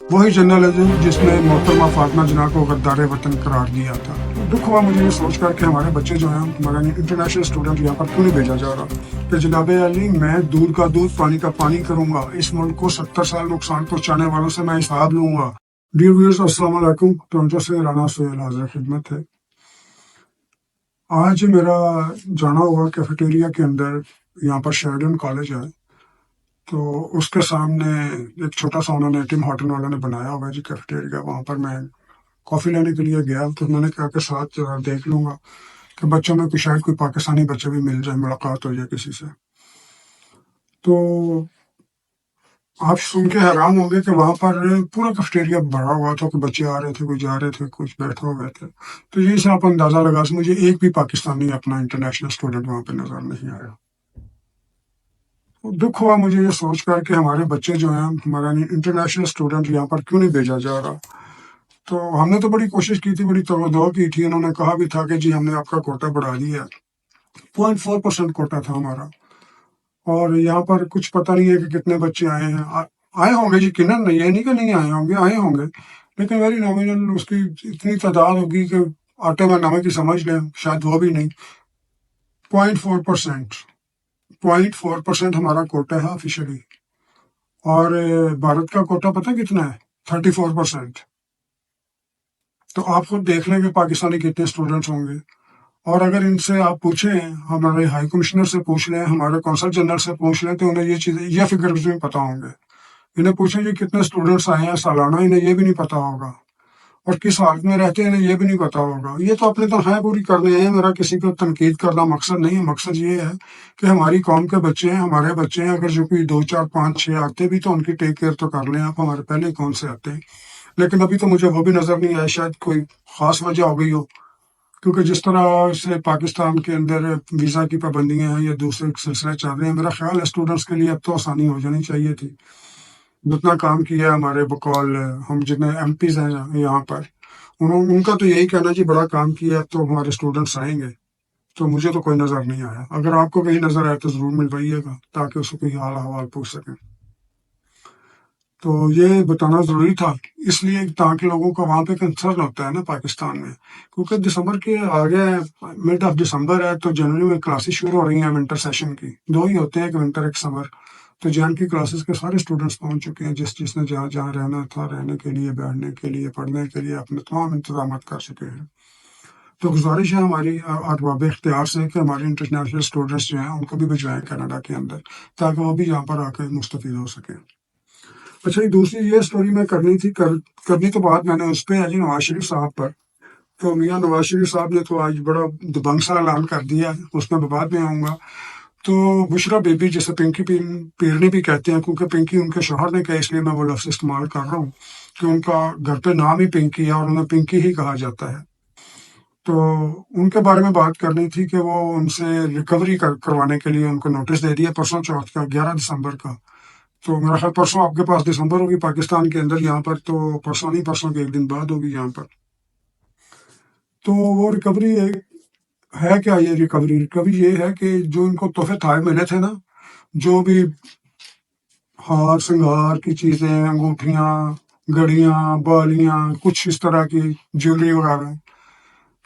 وہی جنرل جس نے محترمہ فاطمہ جناح کو غدار وطن قرار دیا تھا۔ دکھ ہوا مجھے یہ سوچ کر کہ ہمارے بچے جو ہیں ہمارا انٹرنیشنل اسٹوڈنٹ یہاں پر کیوں نہیں بھیجا جا رہا کہ جناب علی میں دودھ کا دودھ پانی کا پانی کروں گا، اس ملک کو 70 سال نقصان پہنچانے والوں سے میں حساب لوں گا۔ ڈیئر ویورز، السلام علیکم، ٹورنٹو سے رانا سہیل حاضر خدمت ہے۔ آج میرا جانا ہوا کیفیٹیریا کے اندر، یہاں پر شیرڈن کالج ہے، تو اس کے سامنے ایک چھوٹا سا انہوں نے ٹیم ہارٹن والوں نے بنایا ہوا ہے جی کیفیٹیریا، وہاں پر میں کافی لینے کے لیے گیا تو میں نے کہا کہ ساتھ دیکھ لوں گا کہ بچوں میں شاید کوئی پاکستانی بچے بھی مل جائے، ملاقات ہو جائے کسی سے۔ تو آپ سن کے حیران ہوں گے کہ وہاں پر پورا کیفیٹیریا بھرا ہوا تھا، کہ بچے آ رہے تھے، کوئی جا رہے تھے، کچھ بیٹھے ہوئے تھے۔ تو یہی سے آپ اندازہ لگا سکتے، مجھے ایک بھی پاکستانی اپنا انٹرنیشنل اسٹوڈنٹ وہاں پہ نظر نہیں آیا۔ دکھ ہوا مجھے یہ سوچ کر کہ ہمارے بچے جو ہیں ہمارا انٹرنیشنل اسٹوڈنٹ یہاں پر کیوں نہیں بھیجا جا رہا۔ تو ہم نے تو بڑی کوشش کی تھی، بڑی توقع کی تھی، انہوں نے کہا بھی تھا کہ جی ہم نے آپ کا کوٹا بڑھا دیا ہے، 0.4% کوٹا تھا ہمارا، اور یہاں پر کچھ پتہ نہیں ہے کہ کتنے بچے آئے ہیں۔ آئے ہوں گے جی، کنن نہیں، یہ نہیں کہ نہیں آئے ہوں گے، آئے ہوں گے، لیکن ویری نامنل اس کی اتنی تعداد ہوگی کہ آٹے میں نمک کی سمجھ لیں، شاید وہ بھی نہیں۔ 0.4%، 0.4% ہمارا کوٹا ہے آفیشلی، اور بھارت کا کوٹا پتہ کتنا ہے؟ 34%۔ تو آپ خود دیکھ لیں کہ پاکستانی کتنے اسٹوڈنٹس ہوں گے۔ اور اگر ان سے آپ پوچھیں، ہمارے ہائی کمشنر سے پوچھ لیں، ہمارے کونسل جنرل سے پوچھ لیں، تو انہیں یہ چیزیں، یہ فگرز بھی پتہ ہوں گے۔ انہیں پوچھیں کہ کتنے اسٹوڈنٹس آئے ہیں سالانہ، انہیں یہ بھی نہیں پتہ ہوگا، اور کس حالت میں رہتے ہیں انہیں یہ بھی نہیں پتہ ہوگا۔ یہ تو اپنی تنخواہیں پوری کرنے ہیں، میرا کسی کو تنقید کرنا مقصد نہیں ہے۔ مقصد یہ ہے کہ ہماری قوم کے بچے ہیں، ہمارے بچے ہیں، اگر جو کوئی 2 4 5 6 آتے بھی تو ان کی ٹیک کیئر تو کر لیں آپ، ہمارے پہلے کون سے آتے ہیں۔ لیکن ابھی تو مجھے وہ بھی نظر نہیں آیا، شاید کوئی خاص وجہ ہو گئی ہو، کیونکہ جس طرح سے پاکستان کے اندر ویزا کی پابندیاں ہیں یا دوسرے سلسلے چل رہے ہیں، میرا خیال ہے اسٹوڈنٹس کے لیے اب تو آسانی ہو جانی چاہیے تھی۔ جتنا کام کیا ہے ہمارے بقول ہم جتنے ایم پیز ہیں یہاں پر، ان کا تو یہی کہنا جی بڑا کام کیا ہے، اب تو ہمارے اسٹوڈنٹس آئیں گے۔ تو مجھے تو کوئی نظر نہیں آیا۔ اگر آپ کو کہیں نظر آئے تو ضرور ملوائیے گا، تاکہ اس کو کوئی حال احوال پوچھ سکیں۔ تو یہ بتانا ضروری تھا، اس لیے تاکہ لوگوں کو وہاں پہ کنسرن ہوتا ہے نا پاکستان میں، کیونکہ دسمبر کے آگے مڈ آف دسمبر ہے، تو جنوری میں کلاسز شروع ہو رہی ہیں ونٹر سیشن کی، 2 ہی ہوتے ہیں، ایک ونٹر ایک سمر۔ تو جان کی کلاسز کے سارے اسٹوڈنٹس پہنچ چکے ہیں، جس نے جہاں رہنا تھا، رہنے کے لیے، بیٹھنے کے لیے، پڑھنے کے لیے اپنے تمام انتظامات کر چکے ہیں۔ تو گزارش ہے ہماری ارباب اختیار سے کہ ہمارے انٹرنیشنل اسٹوڈنٹس جو ہیں ان کو بھی بھجوائیں کینیڈا کے اندر، تاکہ وہ بھی یہاں پر آ کے مستفید ہو سکیں۔ اچھا، دوسری یہ سٹوری میں کرنی تو بات میں نے اس پہ ہے جی نواز شریف صاحب پر۔ تو میاں نواز شریف صاحب نے تو آج بڑا دبنگ سا اعلان کر دیا ہے، اس میں بعد میں آؤں گا۔ تو بشرا بی بی، جسے پنکی پیرنی بھی کہتے ہیں، کیونکہ پنکی ان کے شوہر نے کہا، اس لیے میں وہ لفظ استعمال کر رہا ہوں کہ ان کا گھر پہ نام ہی پنکی ہے اور انہیں پنکی ہی کہا جاتا ہے۔ تو ان کے بارے میں بات کرنی تھی کہ وہ ان سے ریکوری کروانے کے لیے ان کو نوٹس دے دیا پرسوں چوتھ کا، 11 دسمبر کا۔ تو میرا خیال پرسوں آپ کے پاس دسمبر ہوگی پاکستان کے اندر، یہاں پر تو پرسوں نہیں، پرسوں کے ایک دن بعد ہوگی یہاں پر۔ تو وہ ریکوری ہے کیا؟ یہ ریکوری یہ ہے کہ جو ان کو تحفے تھائے ملے تھے نا، جو بھی ہار سنگار کی چیزیں، انگوٹھیاں، گھڑیاں، بالیاں، کچھ اس طرح کی جیولری وغیرہ،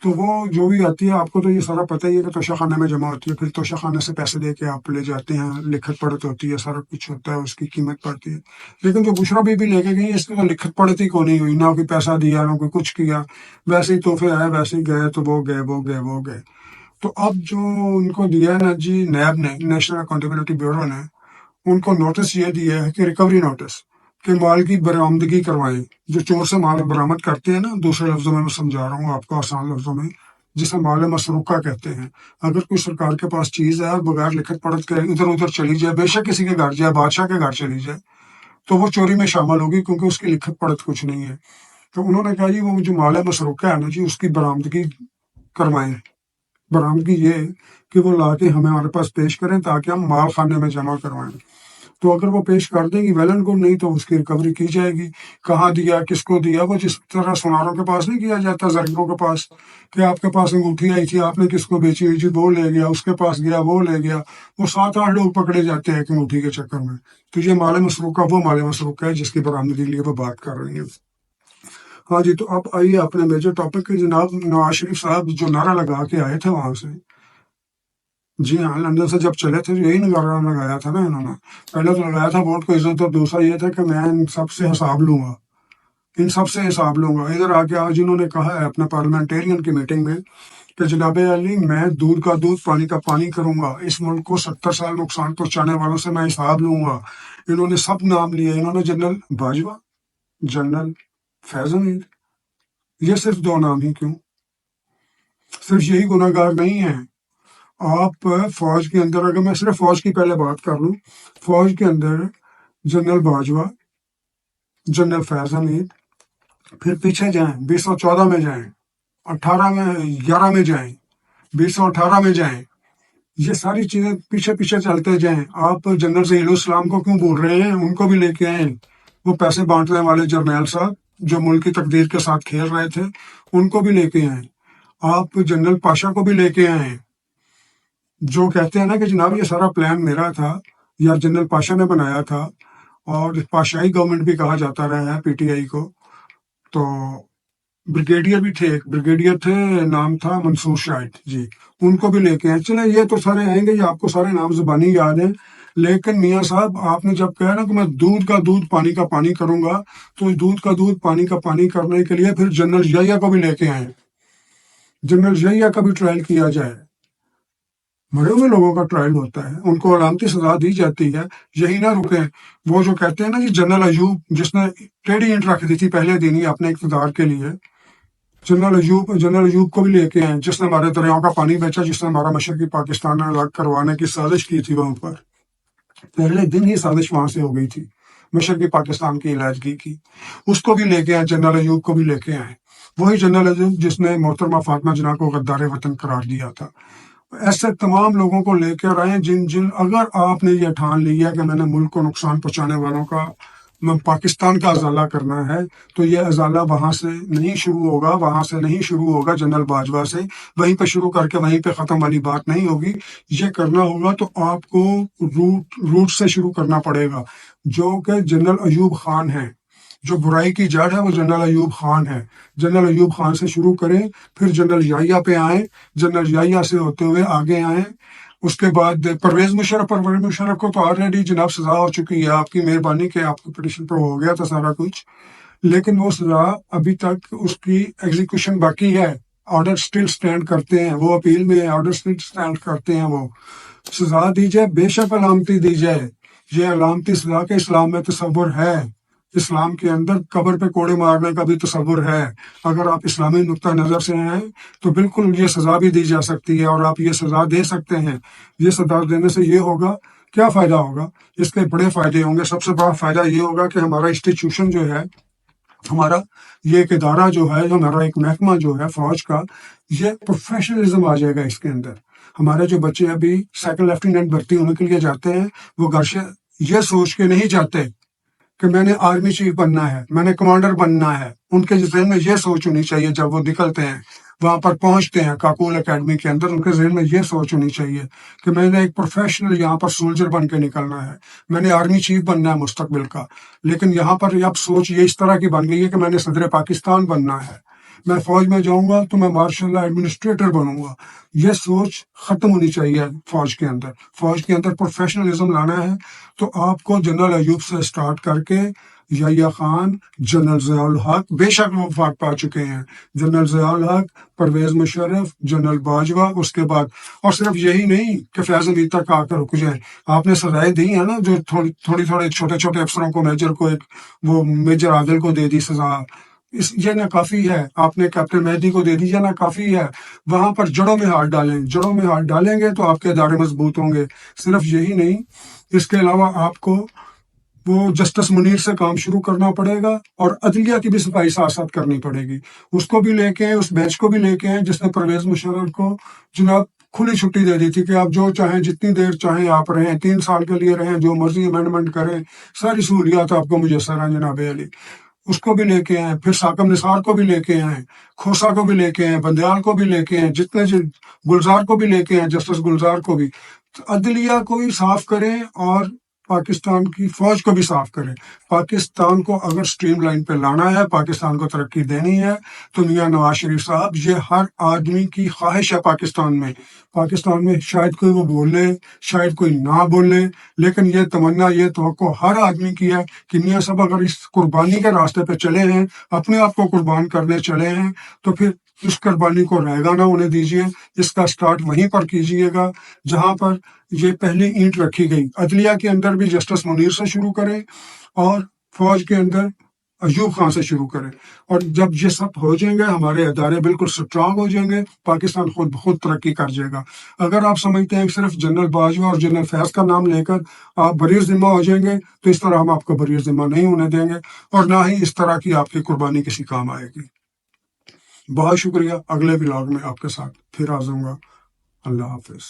تو وہ جو بھی آتی ہے، آپ کو تو یہ سارا پتہ ہی ہے کہ توشہ خانے میں جمع ہوتی ہے، پھر توشہ خانے سے پیسے دے کے آپ لے جاتے ہیں، لکھت پڑھت ہوتی ہے، سارا کچھ ہوتا ہے، اس کی قیمت پڑتی ہے۔ لیکن جو بشرا بی بی لے کے گئی، اس کی لکھت پڑھت ہی کو نہیں ہوئی، نہ کوئی پیسہ دیا، نہ کوئی کچھ کیا، ویسے ہی تحفے آئے، ویسے ہی گئے، تو وہ گئے۔ تو اب جو ان کو دیا ہے نا جی نیب نے، نیشنل اکاؤنٹیبلٹی بیورو نے، ان کو نوٹس یہ دیا ہے کہ ریکوری نوٹس، کہ مال کی برآمدگی کروائیں۔ جو چور سے مال برآمد کرتے ہیں نا، دوسرے لفظوں میں سمجھا رہا ہوں آپ کو، آسان لفظوں میں، جسے مال مسروقہ کہتے ہیں۔ اگر کوئی سرکار کے پاس چیز ہے اور بغیر لکھت پڑھت کے ادھر چلی جائے، بے شک کسی کے گھر جائے، بادشاہ کے گھر چلی جائے، تو وہ چوری میں شامل ہوگی، کیونکہ اس کی لکھت پڑھت کچھ نہیں ہے۔ تو انہوں نے کہا جی وہ جو مال مسروقہ ہے نا جی، اس کی برآمدگی کروائیں۔ برآمدگی یہ کہ وہ لا کے ہمارے پاس پیش کریں، تاکہ ہم مال خانے میں جمع کروائیں۔ تو اگر وہ پیش کر دیں گی ویل اینڈ گڈ، نہیں تو اس کی ریکوری کی جائے گی۔ کہاں دیا، کس کو دیا، وہ جس طرح سوناروں کے پاس نہیں کیا جاتا زرگروں کے پاس کہ آپ کے پاس انگوٹھی آئی تھی، آپ نے کس کو بیچی ہوئی تھی، وہ لے گیا، اس کے پاس گیا وہ لے گیا، وہ 7-8 لوگ پکڑے جاتے ہیں ایک انگوٹھی کے چکر میں۔ تو یہ مال مسروق کا وہ مال مسروق ہے جس کی برآمدی کے لیے وہ بات کر رہی ہیں۔ ہاں جی، تو اب آئیے اپنے میجر ٹاپک کے جناب نواز شریف صاحب جو نعرہ لگا کے آئے تھے وہاں سے، جی ہاں، لندن سے جب چلے تھے یہی نعرہ لگایا تھا نا انہوں نے۔ پہلے تو لگایا تھا ووٹ کو عزت، اور دوسرا یہ تھا کہ میں ان سب سے حساب لوں گا، ان سب سے حساب لوں گا۔ ادھر آ کے آج انہوں نے کہا ہے اپنے پارلیمنٹیرین کی میٹنگ میں کہ جناب علی میں دودھ کا دودھ پانی کا پانی کروں گا، اس ملک کو 70 سال نقصان پہنچانے والوں سے میں حساب لوں گا۔ انہوں نے سب نام لیے، انہوں نے جنرل باجوہ، جنرل فیض حمید، یہ صرف 2 نام ہی کیوں؟ صرف یہی گناہ گار نہیں ہیں۔ آپ فوج کے اندر، اگر میں صرف فوج کی پہلے بات کر لوں، فوج کے اندر جنرل باجوہ، جنرل فیض حمید، پھر پیچھے جائیں 2014 میں جائیں، 11 میں جائیں، 2018 میں جائیں، یہ ساری چیزیں پیچھے پیچھے چلتے جائیں۔ آپ جنرل ذہیل الاسلام کو کیوں بول رہے ہیں؟ ان کو بھی لے کے آئیں، وہ پیسے بانٹنے والے جرنیل صاحب جو ملک کی تقدیر کے ساتھ کھیل رہے تھے، ان کو بھی لے کے آئیں۔ آپ جنرل پاشا کو بھی لے کے آئیں، جو کہتے ہیں نا کہ جناب یہ سارا پلان میرا تھا یا جنرل پاشا نے بنایا تھا، اور پاشائی گورنمنٹ بھی کہا جاتا رہا ہے پی ٹی آئی کو۔ تو بریگیڈیئر بھی تھے، ایک بریگیڈیئر تھے، نام تھا منصور شاہد جی، ان کو بھی لے کے آئے۔ چلے یہ تو سارے آئیں گے، یہ آپ کو سارے نام زبانی یاد ہیں، لیکن میاں صاحب آپ نے جب کہا نا کہ میں دودھ کا دودھ پانی کا پانی کروں گا، تو دودھ کا دودھ پانی کا پانی کرنے کے لیے پھر جنرل ضیاء کو بھی لے کے آئیں، جنرل ضیاء کا بھی ٹرائل کیا جائے۔ مرے ہوئے لوگوں کا ٹرائل ہوتا ہے، ان کو علامتی سزا دی جاتی ہے، یہی نہ رکیں۔ وہ جو کہتے ہیں نا جی جنرل ایوب، جس نے ٹیڑھی اینٹ رکھ دی تھی پہلے دن ہی اپنے اقتدار کے لیے، جنرل ایوب کو بھی لے کے آئے، جس نے ہمارے دریاؤں کا پانی بیچا، جس نے ہمارا مشرقی پاکستان الگ کروانے کی سازش کی تھی وہاں پر، پہلے دن ہی سازش وہاں سے ہو گئی تھی مشرقی پاکستان کی علیحدگی کی۔ اس کو بھی لے کے آئے، جنرل ایوب کو بھی لے کے آئے، وہی جنرل ایوب جس نے محترمہ فاطمہ جناح کو غدار وطن قرار دیا تھا۔ ایسے تمام لوگوں کو لے کر آئے جن اگر آپ نے یہ ٹھان لیا کہ میں نے ملک کو نقصان پہنچانے والوں کا، میں پاکستان کا ازالہ کرنا ہے، تو یہ ازالہ وہاں سے نہیں شروع ہوگا، جنرل باجوہ سے، وہیں پہ شروع کر کے وہیں پہ ختم والی بات نہیں ہوگی۔ یہ کرنا ہوگا تو آپ کو روٹ سے شروع کرنا پڑے گا، جو کہ جنرل ایوب خان ہے۔ جو برائی کی جڑ ہے وہ جنرل ایوب خان ہے۔ جنرل ایوب خان سے شروع کریں، پھر جنرل ضیاء پہ آئیں، جنرل ضیاء سے ہوتے ہوئے آگے آئیں، اس کے بعد پرویز مشرف کو تو آلریڈی جناب سزا ہو چکی ہے، آپ کی مہربانی کہ آپ کی پٹیشن پر ہو گیا تھا سارا کچھ، لیکن وہ سزا ابھی تک اس کی ایگزیکیوشن باقی ہے، آرڈر سٹل سٹینڈ کرتے ہیں، وہ اپیل میں آرڈر سٹل سٹینڈ کرتے ہیں۔ وہ سزا دی جائے، بے شک علامتی دی جائے، یہ علامتی سزا کے اسلام میں تصور ہے، اسلام کے اندر قبر پہ کوڑے مارنے کا بھی تصور ہے۔ اگر آپ اسلامی نقطہ نظر سے ہیں تو بالکل یہ سزا بھی دی جا سکتی ہے، اور آپ یہ سزا دے سکتے ہیں۔ یہ سزا دینے سے یہ ہوگا، کیا فائدہ ہوگا؟ اس کے بڑے فائدے ہوں گے۔ سب سے بڑا فائدہ یہ ہوگا کہ ہمارا انسٹیٹیوشن جو ہے، ہمارا یہ ایک ادارہ جو ہے، ہمارا ایک محکمہ جو ہے فوج کا، یہ پروفیشنلزم آ جائے گا اس کے اندر۔ ہمارے جو بچے ابھی سیکنڈ لیفٹیننٹ بھرتی ہونے کے لیے جاتے ہیں، وہ گھر سے یہ سوچ کے نہیں جاتے کہ میں نے آرمی چیف بننا ہے، میں نے کمانڈر بننا ہے۔ ان کے ذہن میں یہ سوچ ہونی چاہیے، جب وہ نکلتے ہیں وہاں پر پہنچتے ہیں کاکول اکیڈمی کے اندر، ان کے ذہن میں یہ سوچ ہونی چاہیے کہ میں نے ایک پروفیشنل یہاں پر سولجر بن کے نکلنا ہے، میں نے آرمی چیف بننا ہے مستقبل کا۔ لیکن یہاں پر اب سوچ یہ اس طرح کی بن گئی ہے کہ میں نے صدر پاکستان بننا ہے، میں فوج میں جاؤں گا تو میں مارشل لا ایڈمنسٹریٹر بنوں گا۔ یہ سوچ ختم ہونی چاہیے فوج کے اندر۔ فوج کے اندر پروفیشنلزم لانا ہے تو آپ کو جنرل ایوب سے سٹارٹ کر کے ضیاء خان، جنرل ضیاء الحق، بے شک وہ وفات پا چکے ہیں، جنرل ضیاء الحق، پرویز مشرف، جنرل باجوہ، اس کے بعد، اور صرف یہی نہیں کہ فیض حمید تک آ کر رک جائیں۔ آپ نے سزائیں دی ہیں نا، جو تھوڑے چھوٹے چھوٹے افسروں کو، میجر کو، ایک وہ میجر عادل کو دے دی سزا، یہ نہ کافی ہے؟ آپ نے کیپٹن مہدی کو دے دی، یہ نہ کافی ہے؟ وہاں پر جڑوں میں ہاتھ ڈالیں، جڑوں میں ہاتھ ڈالیں گے تو آپ کے ادارے مضبوط ہوں گے۔ صرف یہی نہیں، اس کے علاوہ آپ کو وہ جسٹس منیر سے کام شروع کرنا پڑے گا، اور عدلیہ کی بھی صفائی ساتھ ساتھ کرنی پڑے گی۔ اس کو بھی لے کے آئے، اس بیچ کو بھی لے کے آئے جس نے پرویز مشرف کو جناب کھلی چھٹی دے دی تھی کہ آپ جو چاہیں جتنی دیر چاہیں آپ رہیں، 3 سال کے لیے رہیں، جو مرضی امینڈمنٹ کریں، ساری سہولیات آپ کو میسر ہیں جناب علی۔ اس کو بھی لے کے آئیں، پھر ساکم نثار کو بھی لے کے آئیں، کھوسا کو بھی لے کے آئیں، بندیال کو بھی لے کے آئیں، جتنے گلزار کو بھی لے کے آئیں، جسٹس گلزار کو بھی۔ عدلیہ کو بھی صاف کریں اور پاکستان کی فوج کو بھی صاف کریں۔ پاکستان کو اگر سٹریم لائن پہ لانا ہے، پاکستان کو ترقی دینی ہے، تو میاں نواز شریف صاحب، یہ ہر آدمی کی خواہش ہے پاکستان میں۔ پاکستان میں شاید کوئی وہ بولے، شاید کوئی نہ بولے، لیکن یہ تمنا، یہ توقع ہر آدمی کی ہے کہ میاں صاحب اگر اس قربانی کے راستے پہ چلے ہیں، اپنے آپ کو قربان کرنے چلے ہیں، تو پھر اس قربانی کو رائے گانا ہونے دیجیے۔ اس کا سٹارٹ وہیں پر کیجیے گا جہاں پر یہ پہلی اینٹ رکھی گئی۔ عدلیہ کے اندر بھی جسٹس منیر سے شروع کریں اور فوج کے اندر ایوب خان سے شروع کریں، اور جب یہ سب ہو جائیں گے، ہمارے ادارے بالکل سٹرانگ ہو جائیں گے، پاکستان خود بخود ترقی کر جائے گا۔ اگر آپ سمجھتے ہیں کہ صرف جنرل باجوہ اور جنرل فیض کا نام لے کر آپ بری ذمہ ہو جائیں گے، تو اس طرح ہم آپ کو بری ذمہ نہیں ہونے دیں گے، اور نہ ہی اس طرح کی آپ کی قربانی کسی کام آئے گی۔ بہت شکریہ۔ اگلے ولاگ میں آپ کے ساتھ پھر آ جاؤں گا۔ اللہ حافظ۔